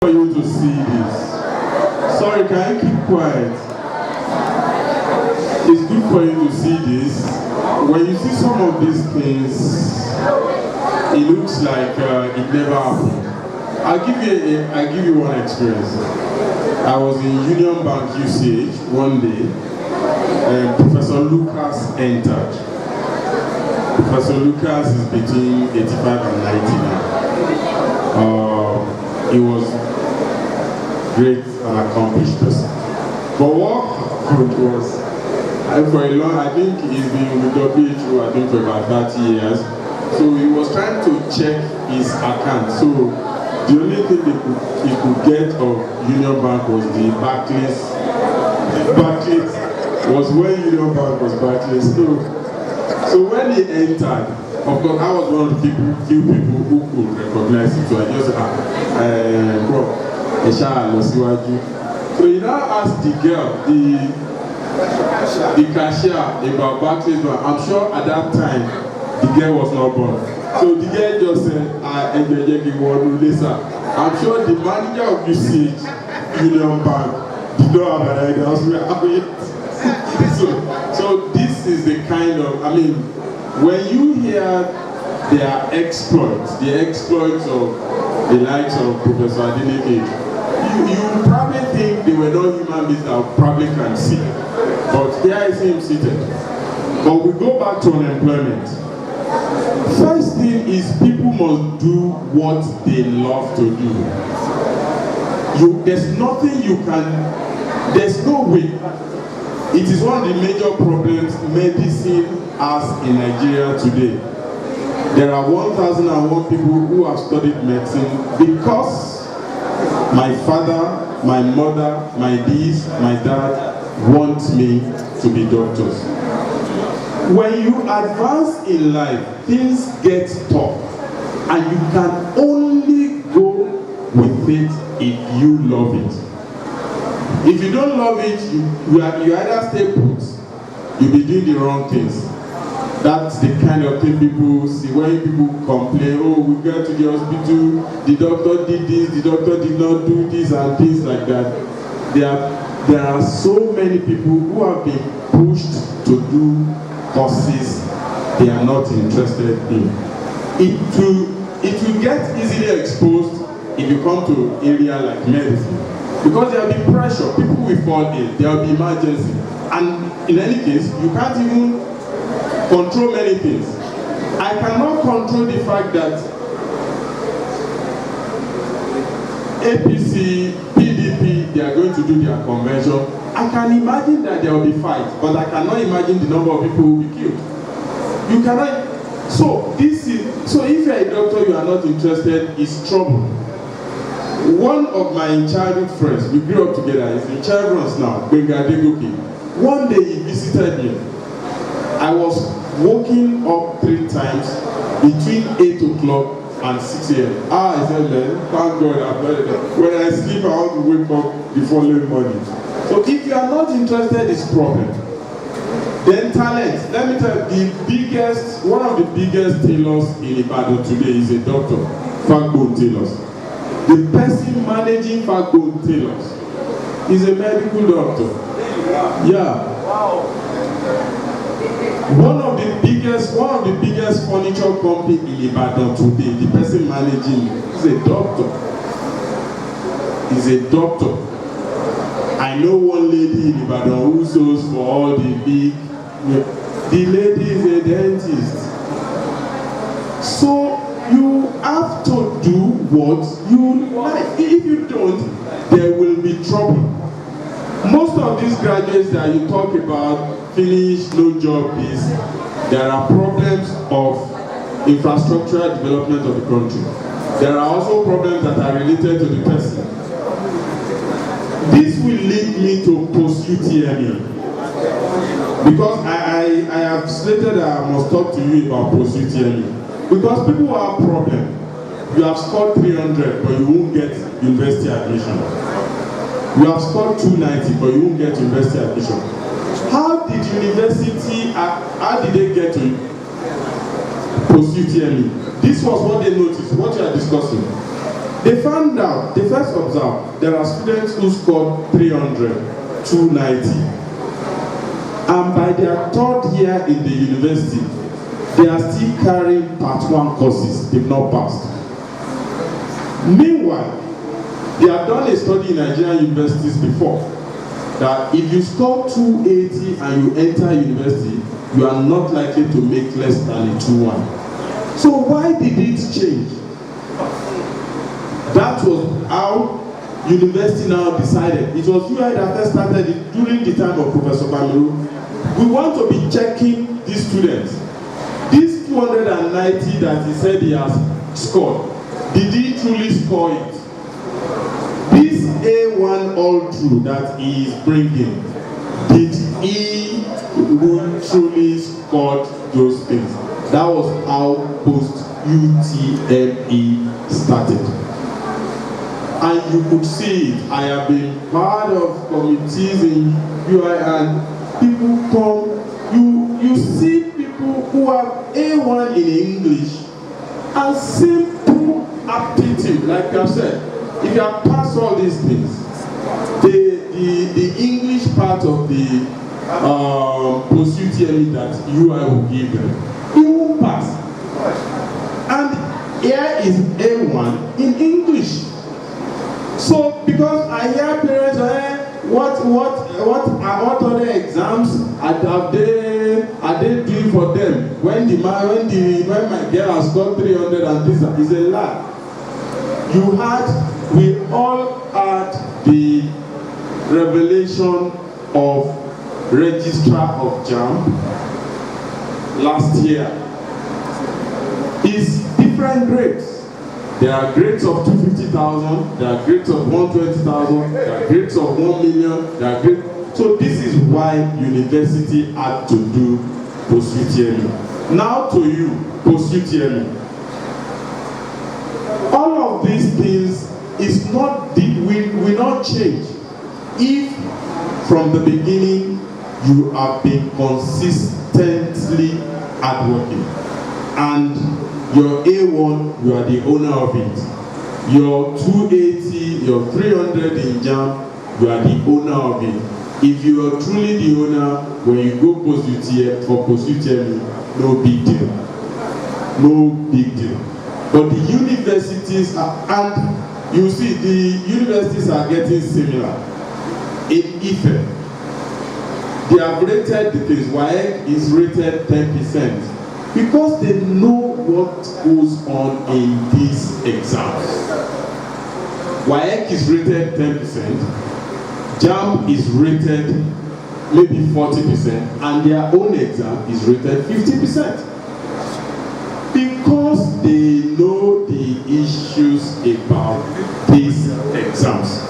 For you to see this. Sorry, can you keep quiet? It's good for you to see this. When you see some of these things, it looks like it never happened. I'll give you one experience. I was in Union Bank UCH one day, and Professor Lucas entered. Professor Lucas is between 85 and 90 now. He was great and accomplished person. But what happened was, for a long, I think he's been with WHO, I think for about 30 years. So he was trying to check his account. So the only thing he could get of Union Bank was the Barclays. The Barclays was when Union Bank was Barclays. So when he entered, of course, I was one of the few people who could recognize him. So I just so he now asked the girl, the cashier about Barclays. I'm sure at that time the girl was not born. So the girl just said, I'm sure the manager of UCH Union Bank did not have an idea. So this is the kind of, I mean, when you hear their exploits, the exploits of the likes of Professor Adeleke, you probably think they were not human beings that probably can see. But here is him seated. But we go back to unemployment. First thing is people must do what they love to do. There's nothing you can, there's no way. It is one of the major problems medicine has in Nigeria today. There are 1,001 people who have studied medicine because my father, my mother, my this, my dad want me to be doctors. When you advance in life, things get tough, and you can only go with it if you love it. If you don't love it, you either stay put, you'll be doing the wrong things. That's the kind of thing people see when people complain, oh, we got to the hospital, the doctor did this, the doctor did not do this, and things like that. There are so many people who have been pushed to do courses they are not interested in. It will get easily exposed if you come to an area like medicine. Because there will be pressure, people will fall ill, there will be emergency. And in any case, you can't even control many things. I cannot control the fact that APC, PDP, they are going to do their convention. I can imagine that there will be fights, but I cannot imagine the number of people who will be killed. You cannot. So if you are a doctor, you are not interested, it's trouble. One of my childhood friends, we grew up together, he's in Chevrons now, Benga Degoki. One day he visited me. I was waking up 3 times between 8 o'clock and 6 a.m. I said, man, thank God I've done it. When I sleep, I want to wake up the following morning. So if you are not interested, it's problem. Then talent. Let me tell you, one of the biggest tailors in Ibadan today is a doctor, Fagbone Tailors. The person managing Fagbone Tailors is a medical doctor. Yeah. Wow. One of the biggest furniture company in Ibadan today, the person managing is a doctor. Is a doctor. I know one lady in Ibadan who sews for all the big. The lady is a dentist. So you have to do what you like. If you don't, there will be trouble. Most of these graduates that you talk about finish no job is there are problems of infrastructural development of the country. There are also problems that are related to the person. This will lead me to post-UTME. Because I have stated that I must talk to you about post-UTME. Because people have problems. You have scored 300, but you won't get university admission. You have scored 290, but you won't get university admission. How did they get to post-UTME? This was what they noticed, what you are discussing. They found out, they first observed, there are students who scored 300, 290. And by their third year in the university, they are still carrying part 1 courses. They've not passed. Meanwhile, they have done a study in Nigerian universities before that if you score 280 and you enter university, you are not likely to make less than a 2-1. So why did it change? That was how university now decided. It was UI that first started it during the time of Professor Bamiru. We want to be checking these students. This 290 that he said he has scored, did he truly score it? This A1 all through that he is bringing, did he truly score those things? That was how post-UTME started. And you could see it. I have been part of committees in UI and people come, you see people who have A1 in English and simple aptitude, like I said. If you have passed all these things, the English part of the post-UTME that UI will give them, you will pass. And here is A1 in English. So because I hear parents, what other exams are they doing for them when my girl has got 300 and this is a lie. We all had the revelation of registrar of JAMB last year. It's different grades. There are grades of 250,000, there are grades of 120,000, there are grades of 1 million, there are grades. So this is why university had to do post-UTME. Now to you, post-UTME. All of these things is not will not change if from the beginning you have been consistently hardworking. And your A1, you are the owner of it. Your 280, your 300 in JAMB, you are the owner of it. If you are truly the owner, when you go post-UTME, for post-UTME, no big deal. No big deal. But the universities are, and you see, the universities are getting similar. In Ife, they have rated the case. WAEC is rated 10%. Because they know what goes on in these exams. WAEC is rated 10%, JAMB is rated maybe 40%, and their own exam is rated 50%. Because they know the issues about these exams.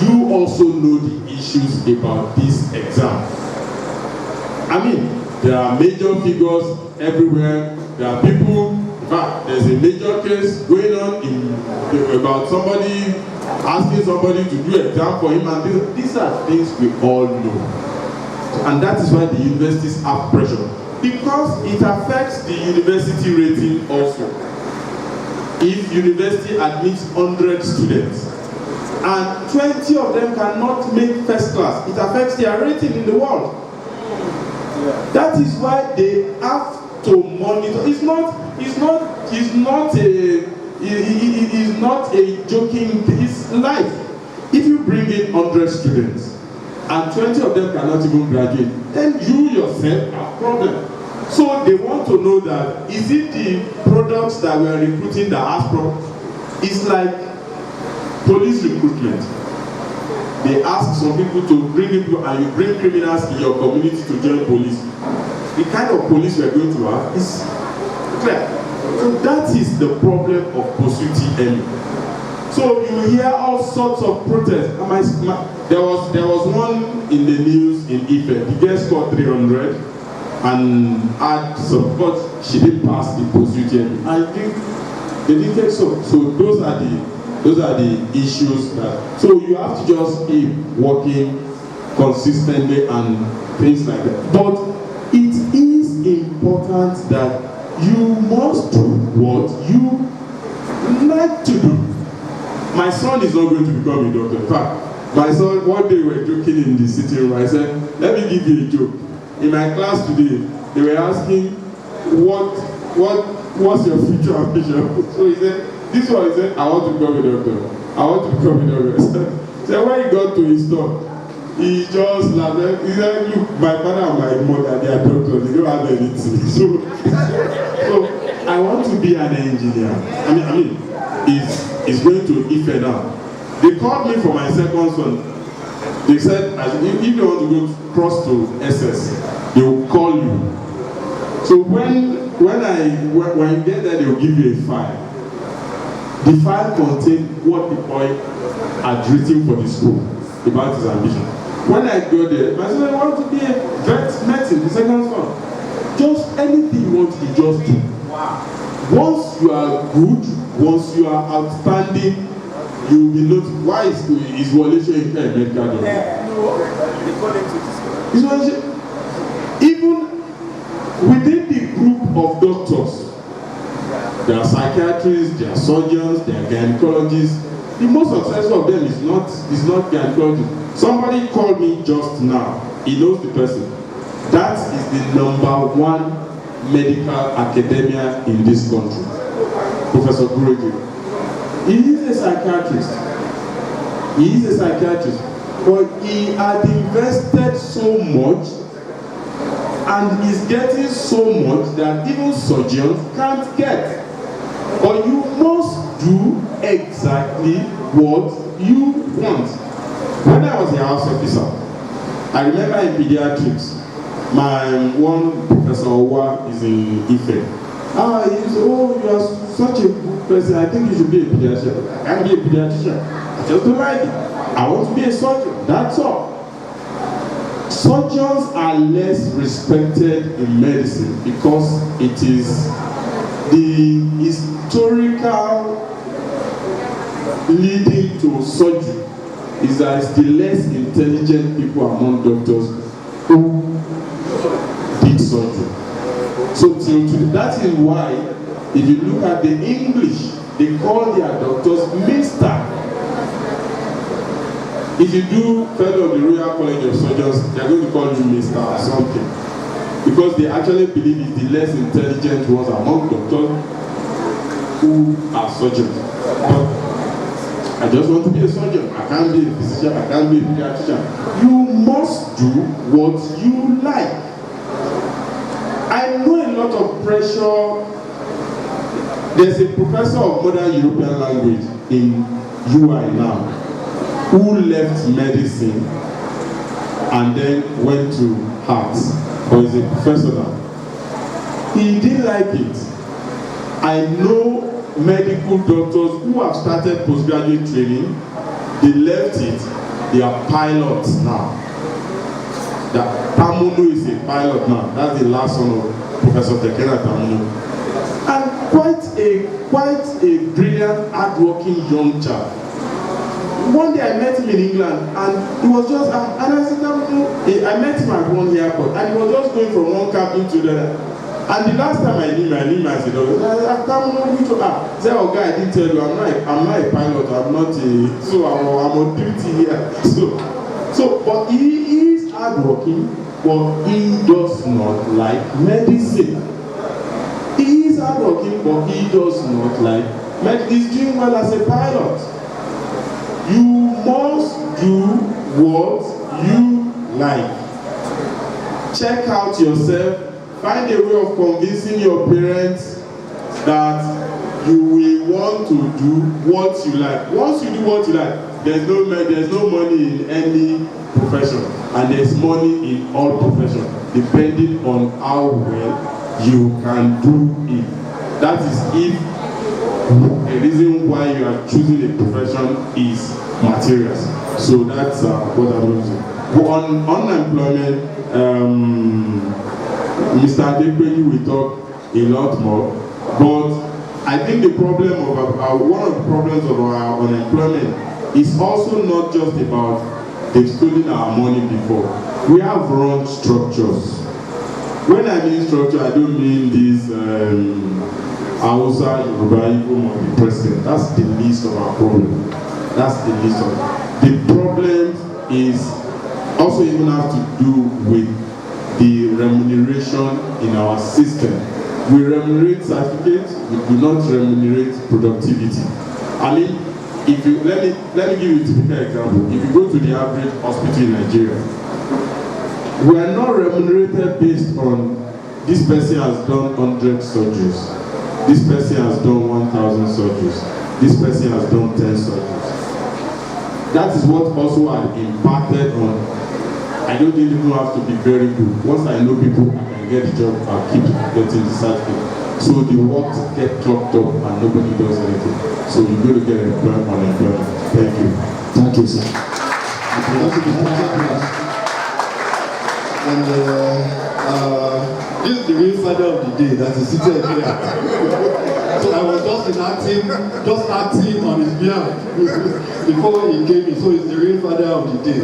You also know the issues about this exam. I mean, there are major figures everywhere. There are people, in fact, there's a major case going on about somebody asking somebody to do an exam for him, and these are things we all know. And that is why the universities have pressure. Because it affects the university rating also. If university admits 100 students, and 20 of them cannot make first class, it affects their rating in the world. That is why they have to monitor. It's not a joking thing. It's life. If you bring in 100 students and 20 of them cannot even graduate, then you yourself have problem. So they want to know that is it the products that we are recruiting that has problems? It's like police recruitment. They ask some people to bring people, and you bring criminals in your community to join police. The kind of police we are going to have is clear. So that is the problem of post-UTME. So you hear all sorts of protests. There was one in the news in Ife. The girl scored 300 and had some, but she didn't pass the post-UTME. I think they didn't take so. So those are the issues that. So you have to just keep working consistently and things like that. But it is important that you must do what you like to do. My son is not going to become a doctor. In fact, my son, one day we were joking in the sitting room. I said, let me give you a joke. In my class today, they were asking, what's your future ambition? So he said, this one, he said, I want to become a doctor. I want to become a doctor. So when he got to his talk, he just laughed. He said, look, my father and my mother, they are doctors. They don't have anything. So I want to be an engineer. I mean, he's going to Ife now. They called me for my second son. They said, if you want to go cross to SS, they will call you. So when you get there, they will give you a file. The file contains what the boy had written for the school about his ambition. When I go there, my son, I want to be a vet medicine, the second son. Just anything you want to just do. Wow. Once you are good, once you are outstanding, you will be noticed. Why is violation in medical doctor? Even within the group of doctors, there are psychiatrists, there are surgeons, there are gynecologists. The most successful of them is not gynecologist. Somebody called me just now. He knows the person. That is the #1 medical academia in this country. Professor Guruji. He is a psychiatrist. But he had invested so much and is getting so much that even surgeons can't get. But you must do exactly what you want. When I was a house officer, I remember in pediatrics, my one Professor Owa is in Ife. He said, oh, you are such a good person. I think you should be a pediatrician. I can't be a pediatrician. I just don't like it. I want to be a surgeon. That's all. Surgeons are less respected in medicine because it is the historical leading to surgery is that it's the less intelligent people among doctors who did surgery. So that is why, if you look at the English, they call their doctors Mr. If you do fellow of the Royal College of Surgeons, they are going to call you Mr. or something. Because they actually believe it's the less intelligent ones among doctors who are surgeons. But I just want to be a surgeon. I can't be a physician. I can't be a pediatrician. You must do what you like. I know a lot of pressure. There's a professor of modern European language in UI now who left medicine and then went to arts, or is a professor now. He didn't like it. I know medical doctors who have started postgraduate training, they left it, they are pilots now. Tamunu is a pilot now. That's the last son of Professor Tekena Tamunu. And quite a brilliant, hard-working young child. One day I met him in England and he was just, and I said, I met him at one airport and he was just going from one cabin to the other. And the last time I knew him, I said, I said, oh guy, I didn't tell you, I'm not a pilot, I'm not a, so I'm on duty here. So, but he is hardworking, but he does not like medicine. He is hardworking, but he does not like medicine. He's doing well as a pilot. You must do what you like. Check out yourself. Find a way of convincing your parents that you will want to do what you like. Once you do what you like, there's no money in any profession, and there's money in all professions, depending on how well you can do it. That is if the reason why you are choosing a profession is materials. So that's what I'm going to say. On unemployment, Mr. Adekpeju will talk a lot more, but I think the problem of one of the problems of our unemployment is also not just about they've stolen our money before. We have wrong structures. When I mean structure, I don't mean this Hausa, Yoruba, Igbo, or the president. That's the least of our problem. That's the list of it. The problem is also even have to do with the remuneration in our system. We remunerate certificates, we do not remunerate productivity. I mean, if you let me give you a typical example. If you go to the average hospital in Nigeria, we are not remunerated based on this person has done 100 surgeries, this person has done 1,000 surgeries, this person has done 10 surgeries. That is what also has impacted on. I don't think people have to be very good. Once I know people, I can get the job, I'll keep getting the certificate. So the work get clocked up and nobody does anything. So you go to get employment on employment. Thank you. Thank you, sir. And this is the real father of the day that is seated here. So I was just acting on his behalf before he came in. So he's the real father of the day.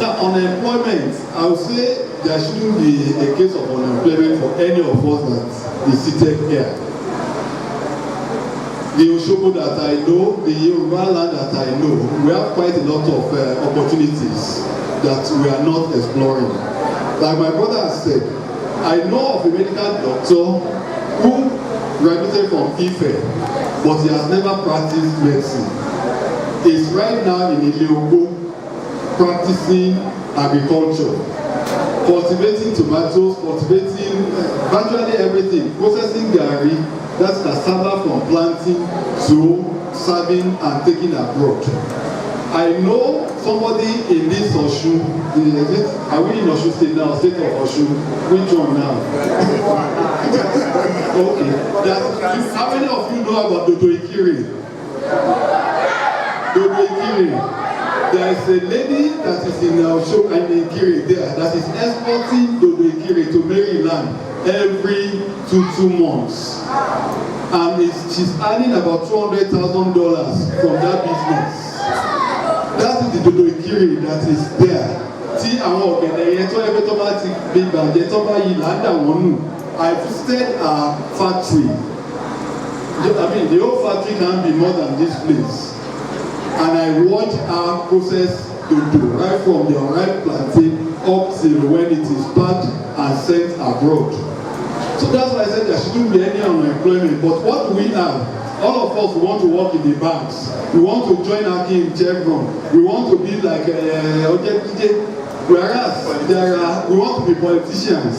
Now, unemployment, I would say there shouldn't be a case of unemployment for any of us that is seated here. The Oshobo that I know, the Yoruba land that I know, we have quite a lot of opportunities that we are not exploring. Like my brother has said, I know of a medical doctor who graduated from Ife, but he has never practiced medicine. He's right now in Iliogo practicing agriculture, cultivating tomatoes, cultivating virtually everything, processing garri, that's cassava from planting to serving and taking abroad. I know somebody in this Osun, are we in Osun State now, State of Osun? Which one now? Okay. How many of you know about Dodo Ikire? Dodo Ikire. There is a lady that is in Osun and Ikire there that is exporting Dodo Ikire to Maryland every two months. And she's earning about $200,000 from that business. That is the Dodo Ikire that is there. Tí àwọn ọ̀gẹ̀dẹ̀ yẹn tó ẹgbẹ́ tó bá ti gbé ìbàjẹ́ tó bá yí ládà wọ́n nù. I visited our factory. I mean, the whole factory can be more than this place. And I watched our process dodo right from the unripe plantain up till when it is packed and sent abroad. So that's why I said there shouldn't be any unemployment. But what do we have? All of us want to work in the banks. We want to join Aki in Chevron. We want to be like whereas we want to be politicians.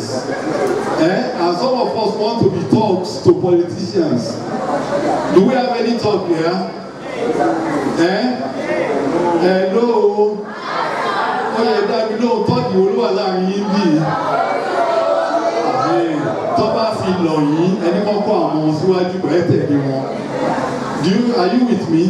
And some of us want to be talks to politicians. Do we have any talk here? Hello? Oh yeah, that we know talk you will allow me be. Tó bá fi lọ yín, ẹni kọ́kọ́ àwọn síwájú ẹ̀ tẹ̀lé wọn. Are you with me?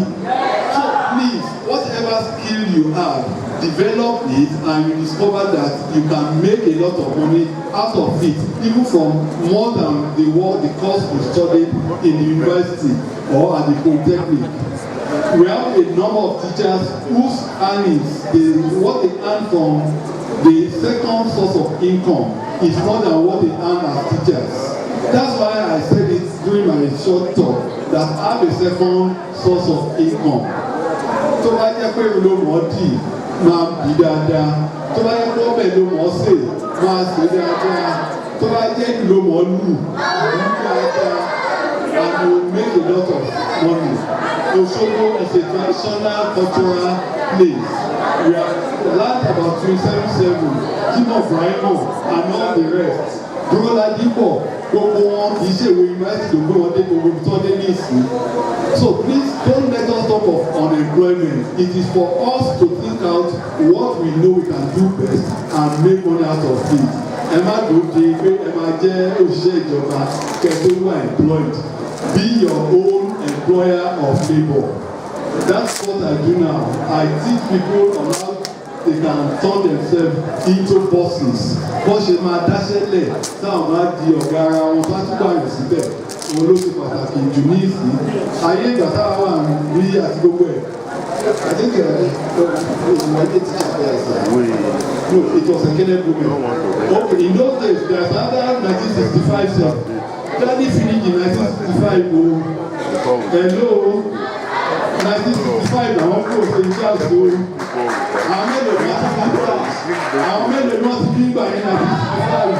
So please, whatever skill you have, develop it and you discover that you can make a lot of money out of it, even from more than the course you studied in the university or at the polytechnic. We have a number of teachers whose earnings, what they earn from the second source of income is more than what they earn as teachers. That's why I said it during my short talk that have a second source of income. Tó bá jẹ́ pé ló mọ̀ dì máa bì dáadáa. Tó bá jẹ́ pé ọbẹ̀ ló mọ̀ sè máa sè dáadáa. Tó bá jẹ́ ló mọ̀ lù dáadáa. And you make a lot of money. Osogbo is a traditional cultural place. We have learned about 377, Jimoh Brahimo and all the rest. Duroladipo, gbogbo wọn kì í ṣe ìwé university tó gbé wọn dé gbogbo tó dé ní ìsìn. So please don't let us talk of unemployment. It is for us to think out what we know we can do best and make money out of it. Ẹ má dòde pé ẹ máa jẹ́ òṣìṣẹ́ ìjọba kẹ́tọ́ wà employed. Be your own employer of labour. That's what I do now. I teach people on how they can turn themselves into bosses. Bọ́n ṣe máa dáṣẹ́lẹ̀ táwọn máa di ọ̀gá ara wọn bá tún gbà yàn síbẹ̀. Òun ló ṣe pàtàkì jù ní ìsìn. Ayé ìgbà táwa wà ní àti gbogbo ẹ̀. I think no, it was a Kenneth Bowman. Okay, in those days, there's another 1965 sir. Daddy finished in 1965. Oh. Hello. 1965 làwọn kò ṣe iṣẹ́ àgbo. Àwọn mélòó ni wọ́n ti gbà? Àwọn mélòó ni wọ́n ti bí gbà ní 1965?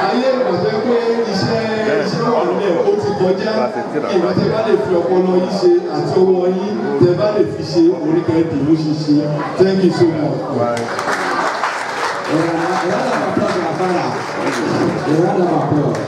Ayé ìgbàgbé pé iṣẹ́ wà nílẹ̀ ó ti kọjá. Ìgbà tẹ bá lè fi ọpọlọ yín ṣe àti owó yín tẹ bá lè fi ṣe oríkèédè ló ṣe ṣe. Thank you so much. Round of applause,